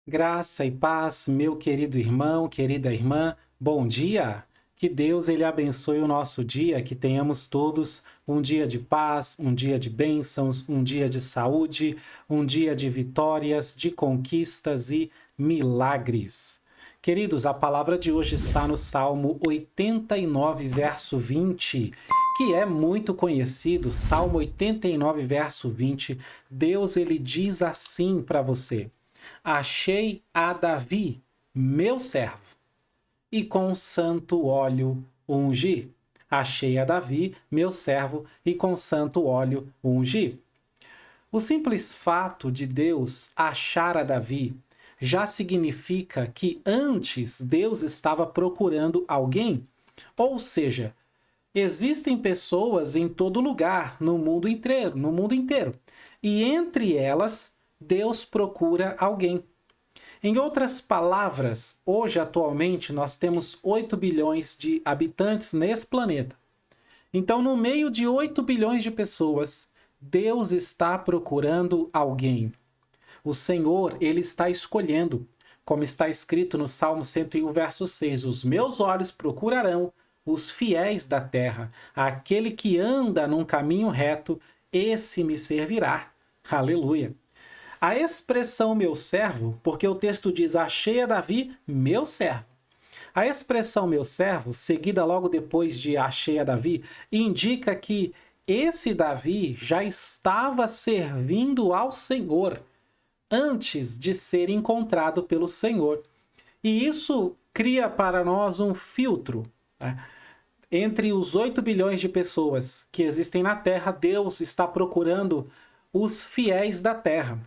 Graça e paz, meu querido irmão, querida irmã, bom dia! Que Deus ele abençoe o nosso dia, que tenhamos todos um dia de paz, um dia de bênçãos, um dia de saúde, um dia de vitórias, de conquistas e milagres. Queridos, a palavra de hoje está no Salmo 89, verso 20, que é muito conhecido. Salmo 89, verso 20. Deus ele diz assim para você: Achei a Davi, meu servo, e com santo óleo ungi. Achei a Davi, meu servo, e com santo óleo ungi. O simples fato de Deus achar a Davi já significa que antes Deus estava procurando alguém. Ou seja, existem pessoas em todo lugar, no mundo inteiro. E entre elas, Deus procura alguém. Em outras palavras, hoje atualmente nós temos 8 bilhões de habitantes nesse planeta. Então, no meio de 8 bilhões de pessoas, Deus está procurando alguém. O Senhor, ele está escolhendo, como está escrito no Salmo 101, verso 6, os meus olhos procurarão os fiéis da terra, aquele que anda num caminho reto, esse me servirá. Aleluia. A expressão meu servo, porque o texto diz, achei a Davi, meu servo. A expressão meu servo, seguida logo depois de achei a Davi, indica que esse Davi já estava servindo ao Senhor antes de ser encontrado pelo Senhor. E isso cria para nós um filtro, né? Entre os 8 bilhões de pessoas que existem na Terra, Deus está procurando os fiéis da Terra,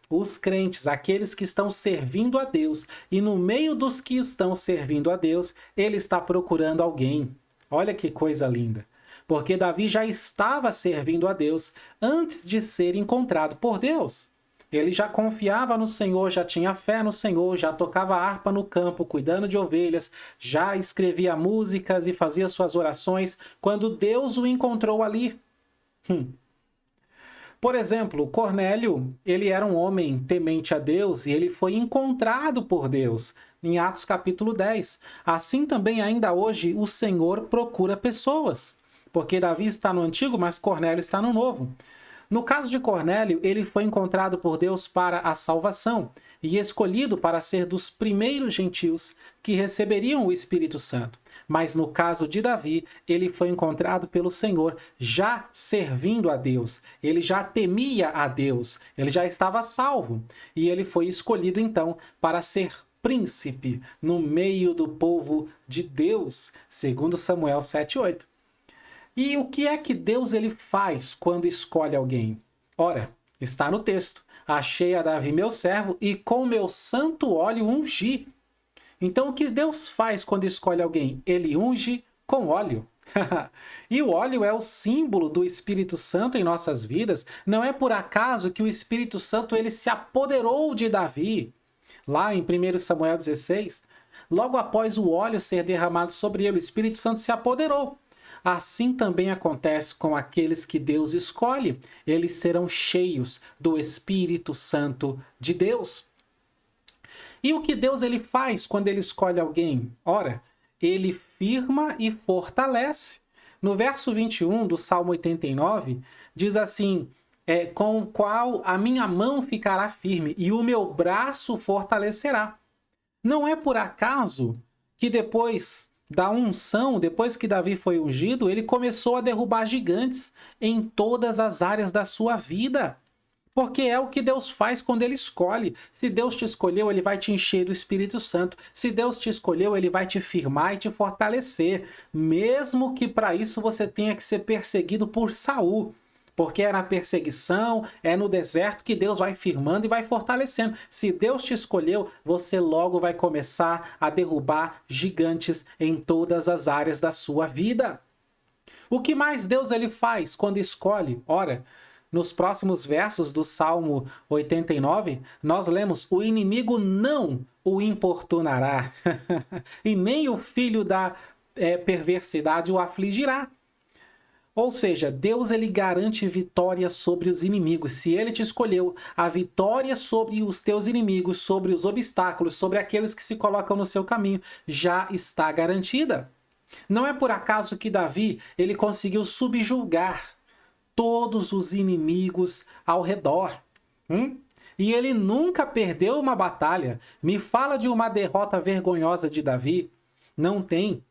os crentes, aqueles que estão servindo a Deus. E no meio dos que estão servindo a Deus, ele está procurando alguém. Olha que coisa linda. Porque Davi já estava servindo a Deus antes de ser encontrado por Deus. Ele já confiava no Senhor, já tinha fé no Senhor, já tocava harpa no campo, cuidando de ovelhas, já escrevia músicas e fazia suas orações quando Deus o encontrou ali. Por exemplo, Cornélio, ele era um homem temente a Deus e ele foi encontrado por Deus em Atos capítulo 10. Assim também ainda hoje o Senhor procura pessoas, porque Davi está no Antigo, mas Cornélio está no Novo. No caso de Cornélio, ele foi encontrado por Deus para a salvação e escolhido para ser dos primeiros gentios que receberiam o Espírito Santo. Mas no caso de Davi, ele foi encontrado pelo Senhor já servindo a Deus. Ele já temia a Deus, ele já estava salvo e ele foi escolhido então para ser príncipe no meio do povo de Deus, segundo Samuel 7:8. E o que é que Deus ele faz quando escolhe alguém? Ora, está no texto. Achei a Davi meu servo e com meu santo óleo ungi. Então o que Deus faz quando escolhe alguém? Ele unge com óleo. E o óleo é o símbolo do Espírito Santo em nossas vidas. Não é por acaso que o Espírito Santo ele se apoderou de Davi. Lá em 1 Samuel 16, logo após o óleo ser derramado sobre ele, o Espírito Santo se apoderou. Assim também acontece com aqueles que Deus escolhe. Eles serão cheios do Espírito Santo de Deus. E o que Deus ele faz quando ele escolhe alguém? Ora, ele firma e fortalece. No verso 21 do Salmo 89, diz assim: com o qual a minha mão ficará firme e o meu braço fortalecerá. Não é por acaso que depois da unção, depois que Davi foi ungido, ele começou a derrubar gigantes em todas as áreas da sua vida. Porque é o que Deus faz quando ele escolhe. Se Deus te escolheu, ele vai te encher do Espírito Santo. Se Deus te escolheu, ele vai te firmar e te fortalecer. Mesmo que para isso você tenha que ser perseguido por Saul. Porque é na perseguição, é no deserto que Deus vai firmando e vai fortalecendo. Se Deus te escolheu, você logo vai começar a derrubar gigantes em todas as áreas da sua vida. O que mais Deus ele faz quando escolhe? Ora, nos próximos versos do Salmo 89, nós lemos: o inimigo não o importunará, e nem o filho da perversidade o afligirá. Ou seja, Deus ele garante vitória sobre os inimigos. Se ele te escolheu, a vitória sobre os teus inimigos, sobre os obstáculos, sobre aqueles que se colocam no seu caminho, já está garantida. Não é por acaso que Davi ele conseguiu subjugar todos os inimigos ao redor. E ele nunca perdeu uma batalha. Me fala de uma derrota vergonhosa de Davi? Não tem.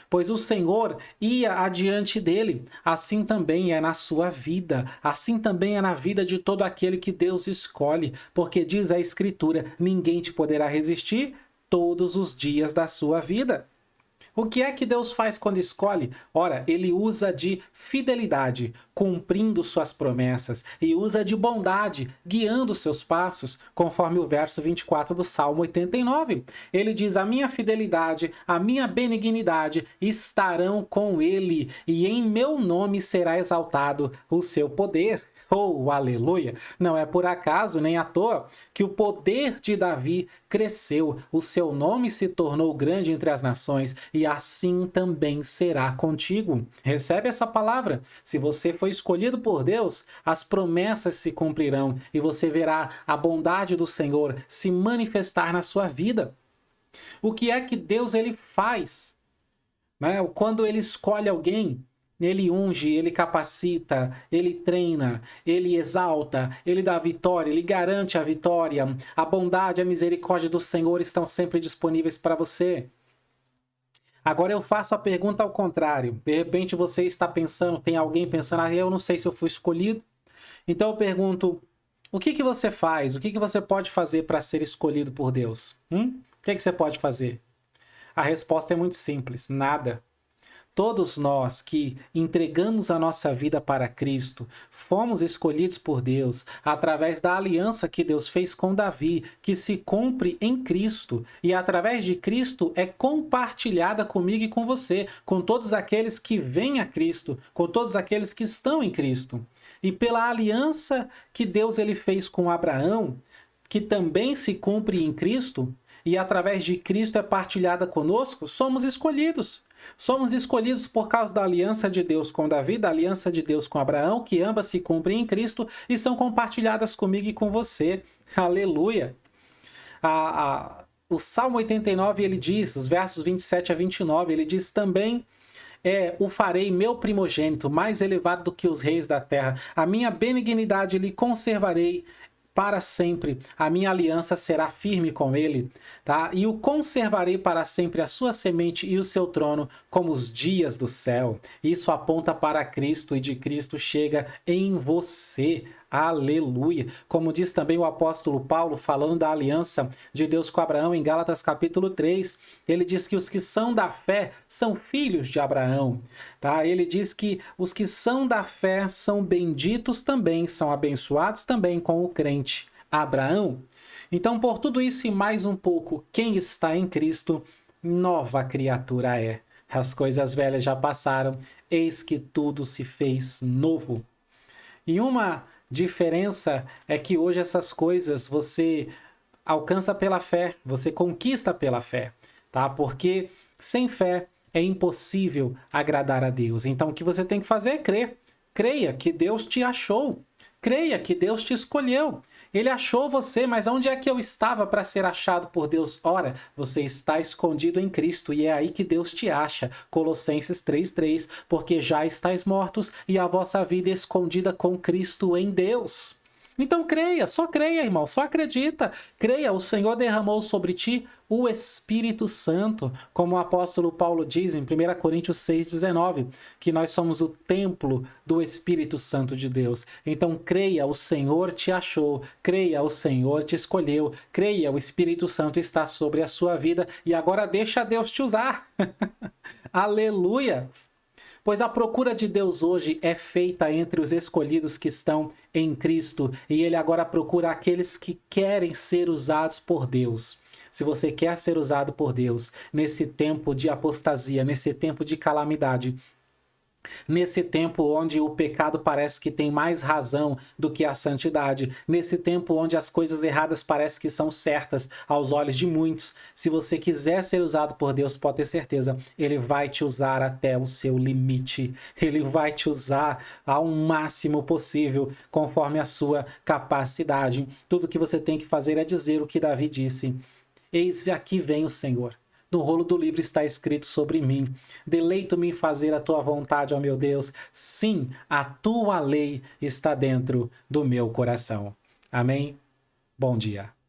Pois o Senhor ia adiante dele. Assim também é na sua vida. Assim também é na vida de todo aquele que Deus escolhe. Porque diz a Escritura, ninguém te poderá resistir todos os dias da sua vida. O que é que Deus faz quando escolhe? Ora, ele usa de fidelidade, cumprindo suas promessas, e usa de bondade, guiando seus passos, conforme o verso 24 do Salmo 89. Ele diz, a minha fidelidade, a minha benignidade estarão com ele, e em meu nome será exaltado o seu poder. Oh, aleluia! Não é por acaso, nem à toa, que o poder de Davi cresceu, o seu nome se tornou grande entre as nações, e assim também será contigo. Recebe essa palavra. Se você foi escolhido por Deus, as promessas se cumprirão, e você verá a bondade do Senhor se manifestar na sua vida. O que é que Deus ele faz? Quando ele escolhe alguém, ele unge, ele capacita, ele treina, ele exalta, ele dá a vitória, ele garante a vitória. A bondade e a misericórdia do Senhor estão sempre disponíveis para você. Agora eu faço a pergunta ao contrário. De repente você está pensando, tem alguém pensando, eu não sei se eu fui escolhido. Então eu pergunto, o que você faz? O que você pode fazer para ser escolhido por Deus? O que você pode fazer? A resposta é muito simples, nada. Todos nós que entregamos a nossa vida para Cristo, fomos escolhidos por Deus através da aliança que Deus fez com Davi, que se cumpre em Cristo, e através de Cristo é compartilhada comigo e com você, com todos aqueles que vêm a Cristo, com todos aqueles que estão em Cristo. E pela aliança que Deus ele fez com Abraão, que também se cumpre em Cristo, e através de Cristo é partilhada conosco, somos escolhidos. Somos escolhidos por causa da aliança de Deus com Davi, da aliança de Deus com Abraão, que ambas se cumprem em Cristo e são compartilhadas comigo e com você. Aleluia! O Salmo 89, ele diz, os versos 27 a 29, ele diz também, o farei meu primogênito, mais elevado do que os reis da terra. A minha benignidade lhe conservarei para sempre, a minha aliança será firme com ele, tá? E o conservarei para sempre a sua semente e o seu trono como os dias do céu. Isso aponta para Cristo e de Cristo chega em você. Aleluia! Como diz também o apóstolo Paulo, falando da aliança de Deus com Abraão em Gálatas capítulo 3, ele diz que os que são da fé são filhos de Abraão. Tá? Ele diz que os que são da fé são benditos também, são abençoados também com o crente Abraão. Então, por tudo isso e mais um pouco, quem está em Cristo, nova criatura é. As coisas velhas já passaram, eis que tudo se fez novo. E uma diferença é que hoje essas coisas você alcança pela fé, você conquista pela fé, tá? Porque sem fé é impossível agradar a Deus. Então o que você tem que fazer é crer. Creia que Deus te achou. Creia que Deus te escolheu. Ele achou você, mas onde é que eu estava para ser achado por Deus? Ora, você está escondido em Cristo e é aí que Deus te acha. Colossenses 3:3, porque já estáis mortos e a vossa vida é escondida com Cristo em Deus. Então creia, só creia, irmão, só acredita. Creia, o Senhor derramou sobre ti o Espírito Santo, como o apóstolo Paulo diz em 1 Coríntios 6,19, que nós somos o templo do Espírito Santo de Deus. Então creia, o Senhor te achou, creia, o Senhor te escolheu, creia, o Espírito Santo está sobre a sua vida e agora deixa Deus te usar. Aleluia! Pois a procura de Deus hoje é feita entre os escolhidos que estão em Cristo, e Ele agora procura aqueles que querem ser usados por Deus. Se você quer ser usado por Deus nesse tempo de apostasia, nesse tempo de calamidade, Nesse tempo onde o pecado parece que tem mais razão do que a santidade, nesse tempo onde as coisas erradas parecem que são certas aos olhos de muitos, se você quiser ser usado por Deus, pode ter certeza, Ele vai te usar até o seu limite. Ele vai te usar ao máximo possível, conforme a sua capacidade. Tudo que você tem que fazer é dizer o que Davi disse: Eis aqui vem o Senhor. No rolo do livro está escrito sobre mim: deleito-me em fazer a tua vontade, ó meu Deus. Sim, a tua lei está dentro do meu coração. Amém? Bom dia.